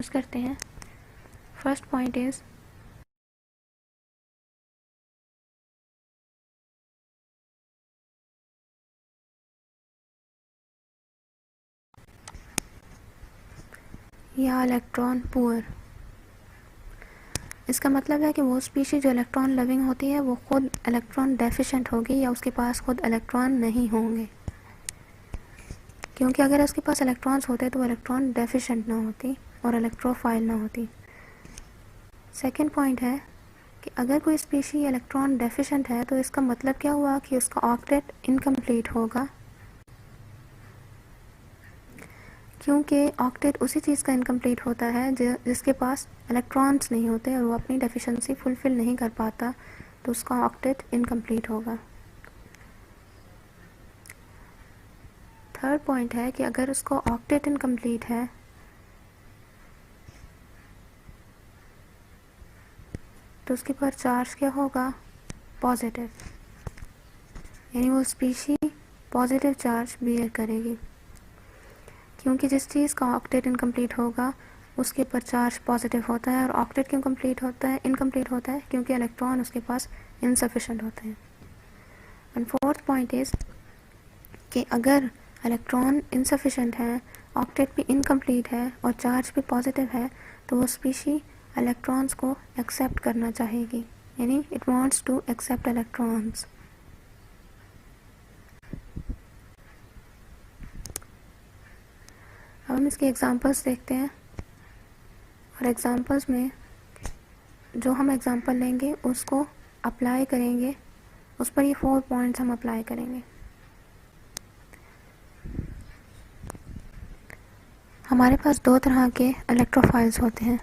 Use करते हैं। First point is या इलेक्ट्रॉन पुअर। इसका मतलब है कि वो स्पीशीज जो इलेक्ट्रॉन लविंग होती है वो खुद इलेक्ट्रॉन डेफिशिएंट होगी या उसके पास खुद इलेक्ट्रॉन नहीं होंगे, क्योंकि अगर उसके पास इलेक्ट्रॉन्स होते तो वो इलेक्ट्रॉन डेफिशिएंट ना होती और इलेक्ट्रोफाइल ना होती। सेकंड पॉइंट है कि अगर कोई स्पीशी इलेक्ट्रॉन डेफिशिएंट है तो इसका मतलब क्या हुआ कि उसका ऑक्टेट इनकम्प्लीट होगा, क्योंकि ऑक्टेट उसी चीज़ का इनकम्प्लीट होता है जिसके पास इलेक्ट्रॉन्स नहीं होते और वो अपनी डेफिशिएंसी फुलफ़िल नहीं कर पाता, तो उसका ऑक्टेट इनकम्प्लीट होगा। थर्ड पॉइंट है कि अगर उसको ऑक्टेट इनकम्प्लीट है तो उसके पर चार्ज क्या होगा, पॉजिटिव, यानी वो स्पीशी पॉजिटिव चार्ज बियर करेगी, क्योंकि जिस चीज़ का ऑक्टेट इनकम्प्लीट होगा उसके ऊपर चार्ज पॉजिटिव होता है। और ऑक्टेट क्यों कंप्लीट होता है, इनकम्प्लीट होता है, क्योंकि इलेक्ट्रॉन उसके पास इनसफिशेंट होते हैं। एंड फोर्थ पॉइंट इज़ कि अगर इलेक्ट्रॉन इनसफिशेंट है, ऑक्टेट भी इनकम्प्लीट है और चार्ज भी पॉजिटिव है, तो वो स्पीशी इलेक्ट्रॉन्स को एक्सेप्ट करना चाहेगी, यानी it wants to accept electrons. अब हम इसके एग्जांपल्स देखते हैं, और एग्जांपल्स में जो हम एग्जांपल लेंगे उसको अप्लाई करेंगे, उस पर ये 4 पॉइंट्स हम अप्लाई करेंगे। हमारे पास 2 तरह के इलेक्ट्रोफाइल्स होते हैं,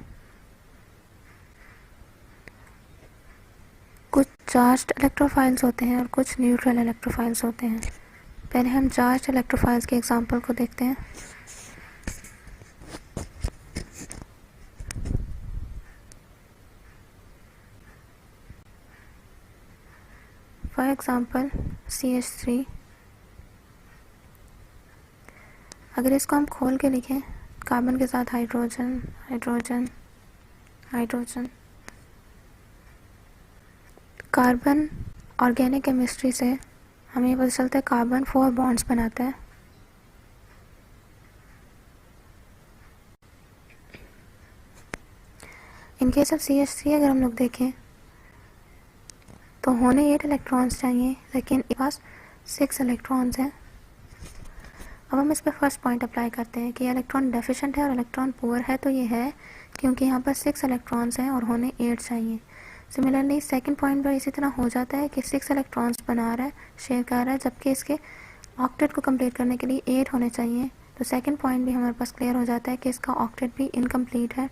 कुछ चार्ज्ड इलेक्ट्रोफाइल्स होते हैं और कुछ न्यूट्रल इलेक्ट्रोफाइल्स होते हैं। पहले हम चार्ज्ड इलेक्ट्रोफाइल्स के एग्जांपल को देखते हैं। फॉर एग्जांपल CH3, अगर इसको हम खोल के लिखें कार्बन के साथ hydrogen hydrogen hydrogen, carbon organic chemistry से हमें ये पता चलता है कार्बन 4 बॉन्ड्स बनाता है। इन केस ऑफ CH3 अगर हम लोग देखें तो होने 8 इलेक्ट्रॉन्स चाहिए, लेकिन इसके पास 6 इलेक्ट्रॉन्स हैं। अब हम इस पर फर्स्ट पॉइंट अप्लाई करते हैं कि इलेक्ट्रॉन डेफिशिएंट है और इलेक्ट्रॉन पुअर है, तो ये है क्योंकि यहाँ पर 6 इलेक्ट्रॉन्स हैं और होने 8 चाहिए। सिमिलरली सेकंड पॉइंट पर इसी तरह हो जाता है कि 6 इलेक्ट्रॉन्स बना रहा है, शेयर कर रहा है, जबकि इसके ऑक्टेट को कंप्लीट करने के लिए 8 होने चाहिए। तो सेकंड पॉइंट भी हमारे पास क्लियर हो जाता है कि इसका ऑक्टेट भी इनकम्प्लीट है।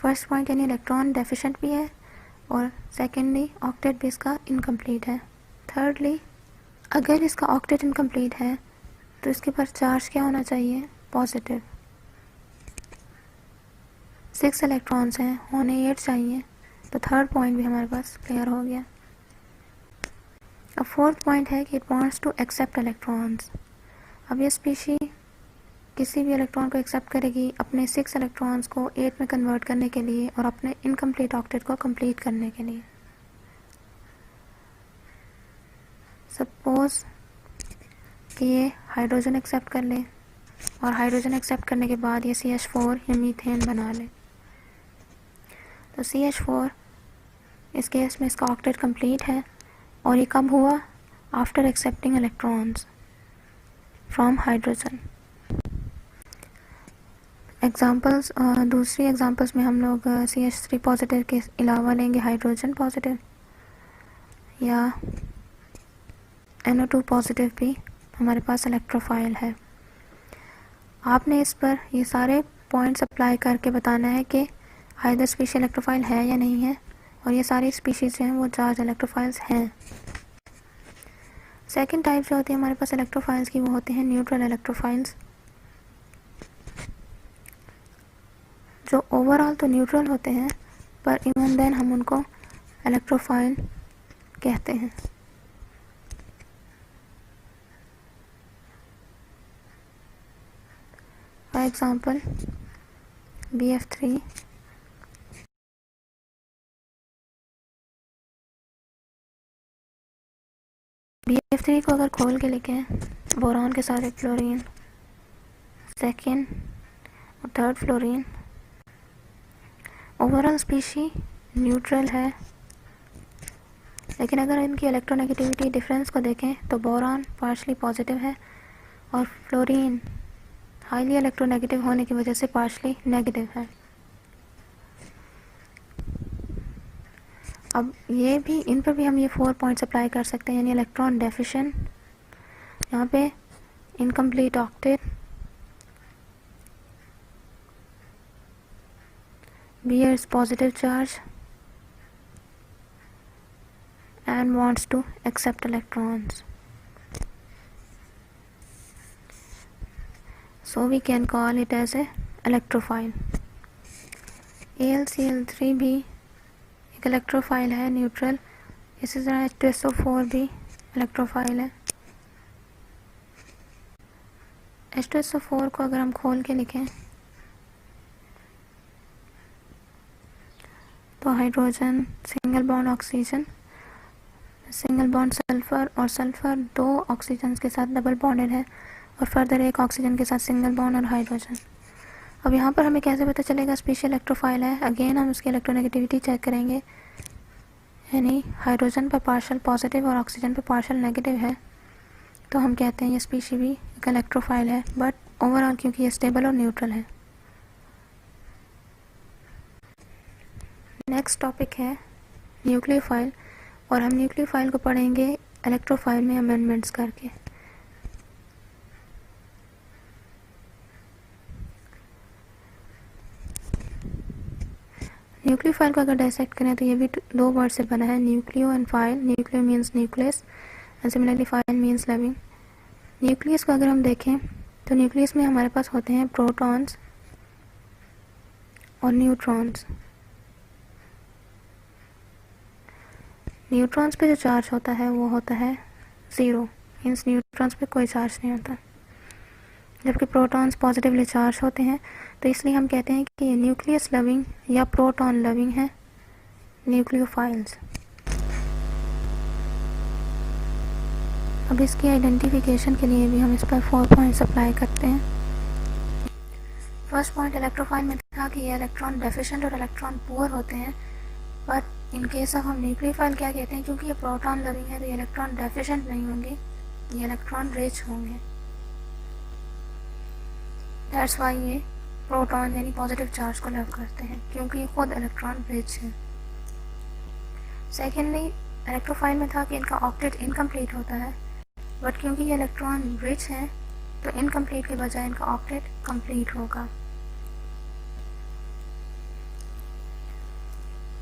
फर्स्ट पॉइंट यानी इलेक्ट्रॉन डेफिशिएंट भी है और सेकेंडली ऑक्टेट भी इसका इनकम्प्लीट है। थर्डली अगर इसका ऑक्टेट इनकम्प्लीट है तो इसके पर चार्ज क्या होना चाहिए, पॉजिटिव। 6 इलेक्ट्रॉन्स हैं, होने 8 चाहिए, तो थर्ड पॉइंट भी हमारे पास क्लियर हो गया। अब फोर्थ पॉइंट है कि it wants to accept electrons. अब ये स्पीशी किसी भी इलेक्ट्रॉन को एक्सेप्ट करेगी अपने 6 इलेक्ट्रॉन्स को 8 में कन्वर्ट करने के लिए और अपने इनकम्प्लीट ऑक्टेट को कंप्लीट करने के लिए। सपोज कि ये हाइड्रोजन एक्सेप्ट कर ले और हाइड्रोजन एक्सेप्ट करने के बाद ये CH4 या मीथेन बना ले, तो CH4 इस केस में इसका ऑक्टेट कंप्लीट है और ये कब हुआ, after accepting electrons from hydrogen. Examples, दूसरी एग्जांपल्स में हम लोग CH3 पॉजिटिव के अलावा लेंगे हाइड्रोजन पॉजिटिव या NO2 पॉजिटिव भी हमारे पास इलेक्ट्रोफाइल है। आपने इस पर ये सारे पॉइंट्स अप्लाई करके बताना है कि आइदर स्पीशी इलेक्ट्रोफाइल है या नहीं है, और ये सारी स्पीशीज़ जो हैं वो चार्ज इलेक्ट्रोफाइल्स हैं। सेकंड टाइप जो होती है हमारे पास इलेक्ट्रोफाइल्स की, वो होते हैं न्यूट्रल इलेक्ट्रोफाइल्स, जो ओवरऑल तो न्यूट्रल होते हैं पर इवन देन हम उनको इलेक्ट्रोफाइल कहते हैं। फॉर एग्जांपल BF3 BF3 को अगर खोल के लिखें बोरॉन के साथ एक फ्लोरीन, सेकेंड और third fluorine, overall species neutral है, लेकिन अगर इनकी इलेक्ट्रोनेगेटिविटी डिफरेंस को देखें तो बोरॉन पार्शली पॉजिटिव है और फ्लोरीन हाईली इलेक्ट्रोनेगेटिव होने की वजह से पार्शली नेगेटिव है। अब ये भी, इन पर भी हम ये 4 पॉइंट्स अप्लाई कर सकते हैं, यानी इलेक्ट्रॉन डेफिशिएंट, यहाँ पे incomplete octet, bears positive charge and wants to accept electrons. So we can call it as a electrophile. AlCl3 भी एक इलेक्ट्रोफाइल है, न्यूट्रल। इसी तरह H2SO4 भी इलेक्ट्रोफाइल है। H2SO4 को अगर हम खोल के लिखें तो hydrogen, single bond oxygen, single bond sulphur, और सल्फर 2 ऑक्सीजन के साथ डबल बॉन्डेड है और फर्दर एक ऑक्सीजन के साथ सिंगल बॉन्ड और हाइड्रोजन। अब यहाँ पर हमें कैसे पता चलेगा स्पेशल इलेक्ट्रोफाइल है? अगेन हम उसकी इलेक्ट्रोनेगेटिविटी चेक करेंगे, यानी हाइड्रोजन पर पार्शल पॉजिटिव और ऑक्सीजन पर पार्शल नेगेटिव है तो हम कहते हैं ये स्पीशी भी एक इलेक्ट्रोफाइल है, बट ओवरऑल क्योंकि ये स्टेबल और न्यूट्रल है। नेक्स्ट टॉपिक है न्यूक्लियोफाइल, और हम न्यूक्लियोफाइल को पढ़ेंगे इलेक्ट्रोफाइल में अमेंडमेंट्स करके। न्यूक्लियोफाइल को अगर डायसेक्ट करें तो ये भी 2 वर्ड से बना है, nucleo and file. Nucleo means nucleus and similarly file means living. Nucleus को अगर हम देखें तो न्यूक्लियस में हमारे पास होते हैं प्रोटॉन्स और न्यूट्रॉन्स। न्यूट्रॉन्स पे जो चार्ज होता है वो होता है 0, मीन्स न्यूट्रॉन्स पे कोई चार्ज नहीं होता, जबकि प्रोटॉन्स पॉजिटिवली चार्ज होते हैं, तो इसलिए हम कहते हैं कि न्यूक्लियस लविंग या प्रोटॉन लविंग है न्यूक्लियोफाइल्स। अब इसकी आइडेंटिफिकेशन के लिए भी हम इस पर 4 पॉइंट्स अप्लाई करते हैं। फर्स्ट पॉइंट इलेक्ट्रोफाइल में था कि ये इलेक्ट्रॉन डेफिशिएंट और इलेक्ट्रॉन पुअर होते हैं, बट इन केस ऑफ हम न्यूक्लियोफाइल क्या कहते हैं, क्योंकि ये प्रोटॉन लविंग है तो ये इलेक्ट्रॉन डेफिशिएंट नहीं होंगे, ये इलेक्ट्रॉन रिच होंगे। दैट्स वाई ये प्रोटॉन यानी पॉजिटिव चार्ज को लव करते हैं, क्योंकि ये खुद इलेक्ट्रॉन रिच है। सेकेंडली इलेक्ट्रोफाइल में था कि इनका ऑक्टेट इनकम्प्लीट होता है, बट क्योंकि ये इलेक्ट्रॉन रिच है तो इनकम्प्लीट के बजाय इनका ऑक्टेट कंप्लीट होगा।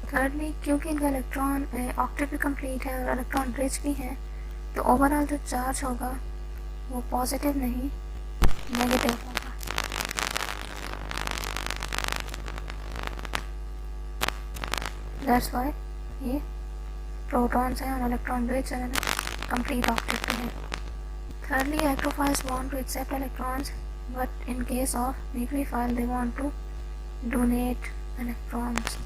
थर्डली क्योंकि इनका इलेक्ट्रॉन ऑक्टेट भी कंप्लीट है और इलेक्ट्रॉन रिच भी है, तो ओवरऑल जो चार्ज होगा वो पॉजिटिव नहीं नेगेटिव होगा। दैट्स वाई ये प्रोटॉन्स हैं और इलेक्ट्रॉन रिच है, कंप्लीट ऑक्टेट भी है। Thirdly electrophiles want to accept electrons, but in case of nucleophile they want to donate electrons.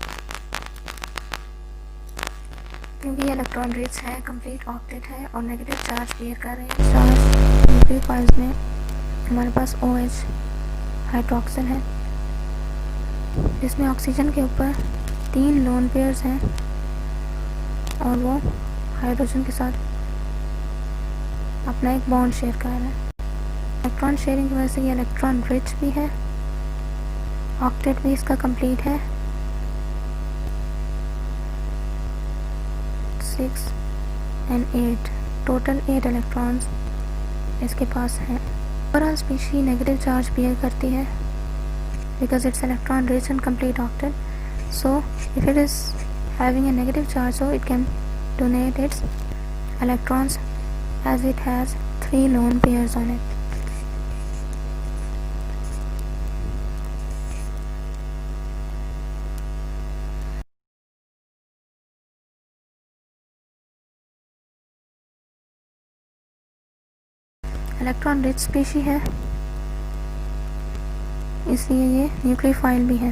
क्योंकि ये इलेक्ट्रॉन रिच है, कंप्लीट ऑक्टेट है और नेगेटिव चार्ज बेयर कर रहे हैं। चार्ज न्यूक्लियोफाइल्स में हमारे पास OH हाइड्रोक्सिल है, जिसमें ऑक्सीजन के ऊपर 3 लोन पेयर्स हैं और वो हाइड्रोजन के साथ अपना एक बॉन्ड शेयर कर रहा है। इलेक्ट्रॉन शेयरिंग की वजह से ये इलेक्ट्रॉन रिच भी है, ऑक्टेट भी इसका कंप्लीट है, 6 and 8 टोटल 8 इलेक्ट्रॉन्स इसके पास हैं। Overall species negative charge bear करती है because it's electron rich and complete octet, so if it is having a negative charge, so it can donate its electrons as it has 3 lone pairs on it. Electron rich species है, इसलिए ये nucleophile भी है।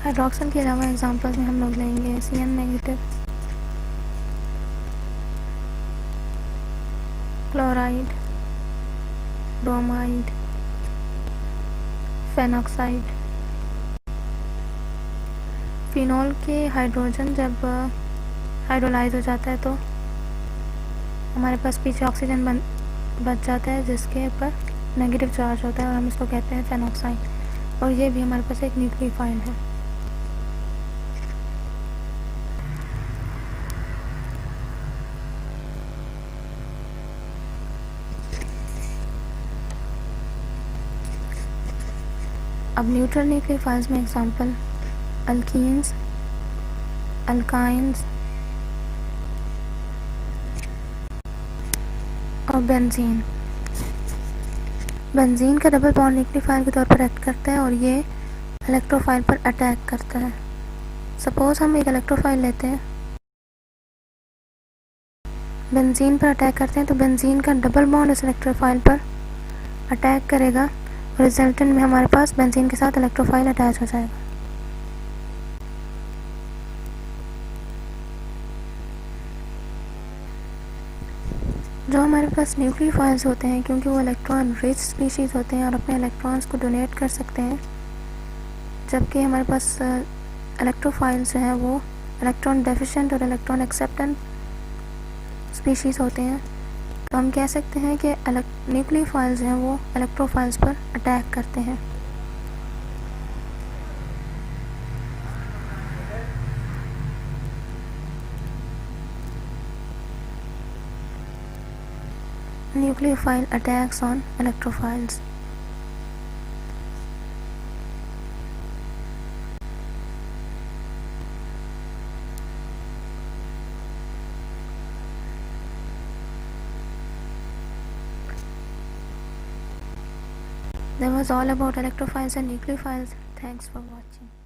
Hydroxyl के अलावा examples में हम लोग लेंगे Cn negative, chloride, bromide, phenoxide. Phenol के हाइड्रोजन जब हाइड्रोलाइज हो जाता है तो हमारे पास पीछे ऑक्सीजन बच जाता है जिसके ऊपर नेगेटिव चार्ज होता है और हम इसको कहते हैं फेनॉक्साइड, और ये भी हमारे पास एक न्यूक्लियोफाइल है। अब न्यूट्रल न्यूक्लियोफाइल्स में एग्जांपल अल्कीन्स, अल्काइंस और बेंजीन। बेंजीन का डबल बॉन्ड न्यूक्लियोफाइल के तौर पर एक्ट करता है और ये इलेक्ट्रोफाइल पर अटैक करता है। सपोज हम एक इलेक्ट्रोफाइल लेते हैं, बेंजीन पर अटैक करते हैं, तो बेंजीन का डबल बॉन्ड इस इलेक्ट्रोफाइल पर अटैक करेगा और रिजल्टेंट में हमारे पास बेंजीन के साथ इलेक्ट्रोफाइल अटैच हो जाएगा। जो हमारे पास न्यूक्लियोफाइल्स होते हैं, क्योंकि वो इलेक्ट्रॉन रिच स्पीशीज़ होते हैं और अपने इलेक्ट्रॉन्स को डोनेट कर सकते हैं, जबकि हमारे पास इलेक्ट्रोफाइल्स जो हैं वो इलेक्ट्रॉन डेफिशिएंट और इलेक्ट्रॉन एक्सेप्टेंट स्पीशीज़ होते हैं। तो हम कह सकते हैं कि न्यूक्लियोफाइल्स हैं वो इलेक्ट्रोफाइल्स पर अटैक करते हैं। Nucleophile attacks on electrophiles. That was all about electrophiles and nucleophiles. Thanks for watching.